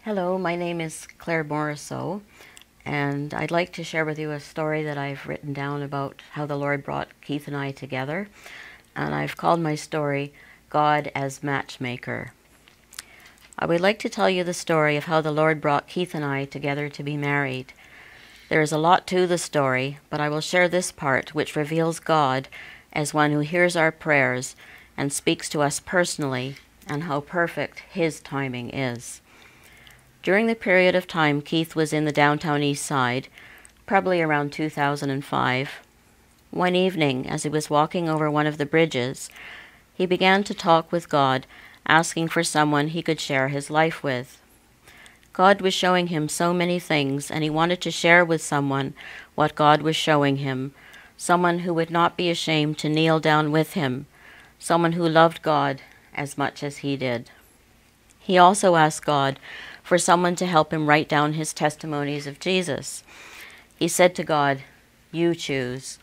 Hello, my name is Claire Morrisseau, and I'd like to share with you a story that I've written down about how the Lord brought Keith and I together. And I've called my story, God as Matchmaker. I would like to tell you the story of how the Lord brought Keith and I together to be married. There is a lot to the story, but I will share this part which reveals God as one who hears our prayers and speaks to us personally, and how perfect His timing is. During the period of time Keith was in the downtown eastside, probably around 2005, one evening as he was walking over one of the bridges, he began to talk with God, asking for someone he could share his life with. God was showing him so many things, and he wanted to share with someone what God was showing him, someone who would not be ashamed to kneel down with him, someone who loved God as much as he did. He also asked God for someone to help him write down his testimonies of Jesus. He said to God, "You choose."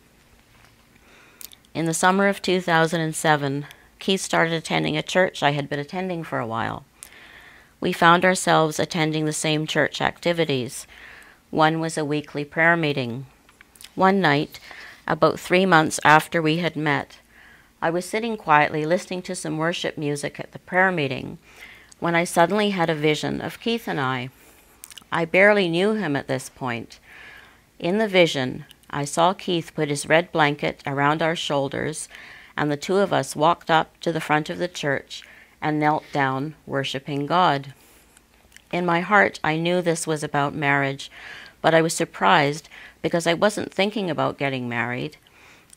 In the summer of 2007, Keith started attending a church I had been attending for a while. We found ourselves attending the same church activities. One was a weekly prayer meeting. One night, about 3 months after we had met, I was sitting quietly listening to some worship music at the prayer meeting when I suddenly had a vision of Keith and I. I barely knew him at this point. In the vision, I saw Keith put his red blanket around our shoulders, and the two of us walked up to the front of the church and knelt down, worshiping God. In my heart, I knew this was about marriage, but I was surprised because I wasn't thinking about getting married.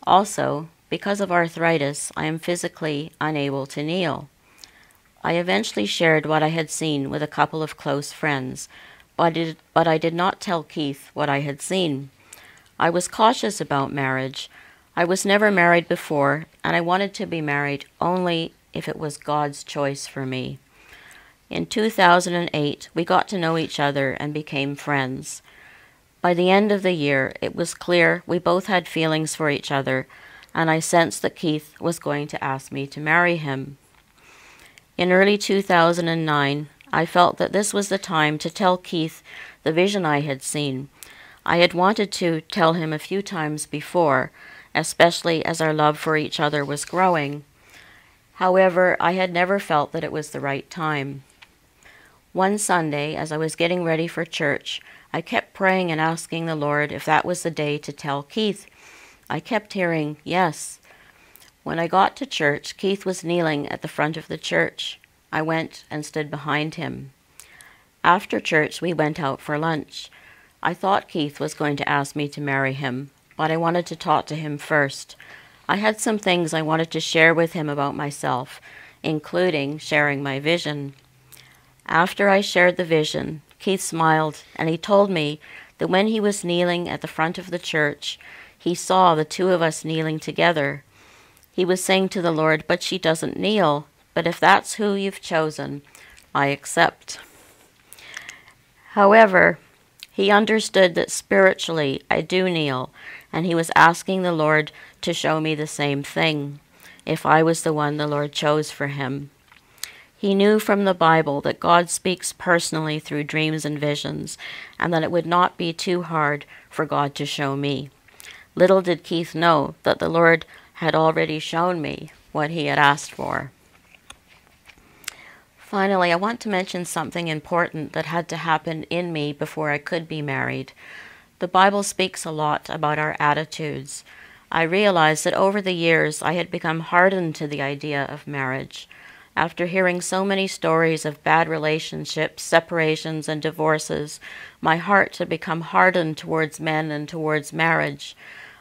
Also, because of arthritis, I am physically unable to kneel. I eventually shared what I had seen with a couple of close friends, but I did not tell Keith what I had seen. I was cautious about marriage. I was never married before, and I wanted to be married only if it was God's choice for me. In 2008, we got to know each other and became friends. By the end of the year, it was clear we both had feelings for each other, and I sensed that Keith was going to ask me to marry him. In early 2009, I felt that this was the time to tell Keith the vision I had seen. I had wanted to tell him a few times before, especially as our love for each other was growing. However, I had never felt that it was the right time. One Sunday, as I was getting ready for church, I kept praying and asking the Lord if that was the day to tell Keith. I kept hearing, yes. When I got to church, Keith was kneeling at the front of the church. I went and stood behind him. After church, we went out for lunch. I thought Keith was going to ask me to marry him, but I wanted to talk to him first. I had some things I wanted to share with him about myself, including sharing my vision. After I shared the vision, Keith smiled, and he told me that when he was kneeling at the front of the church, he saw the two of us kneeling together. He was saying to the Lord, "But she doesn't kneel. But if that's who you've chosen, I accept." However, he understood that spiritually I do kneel, and he was asking the Lord to show me the same thing, if I was the one the Lord chose for him. He knew from the Bible that God speaks personally through dreams and visions, and that it would not be too hard for God to show me. Little did Keith know that the Lord had already shown me what he had asked for. Finally, I want to mention something important that had to happen in me before I could be married. The Bible speaks a lot about our attitudes. I realized that over the years I had become hardened to the idea of marriage. After hearing so many stories of bad relationships, separations, and divorces, my heart had become hardened towards men and towards marriage.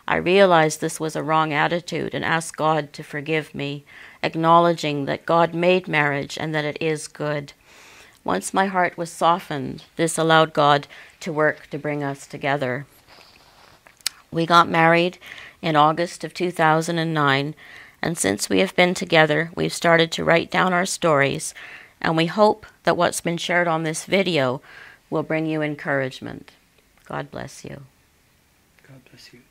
I realized this was a wrong attitude and asked God to forgive me, acknowledging that God made marriage and that it is good. Once my heart was softened, this allowed God to work to bring us together. We got married in August of 2009, and since we have been together, we've started to write down our stories, and we hope that what's been shared on this video will bring you encouragement. God bless you. God bless you.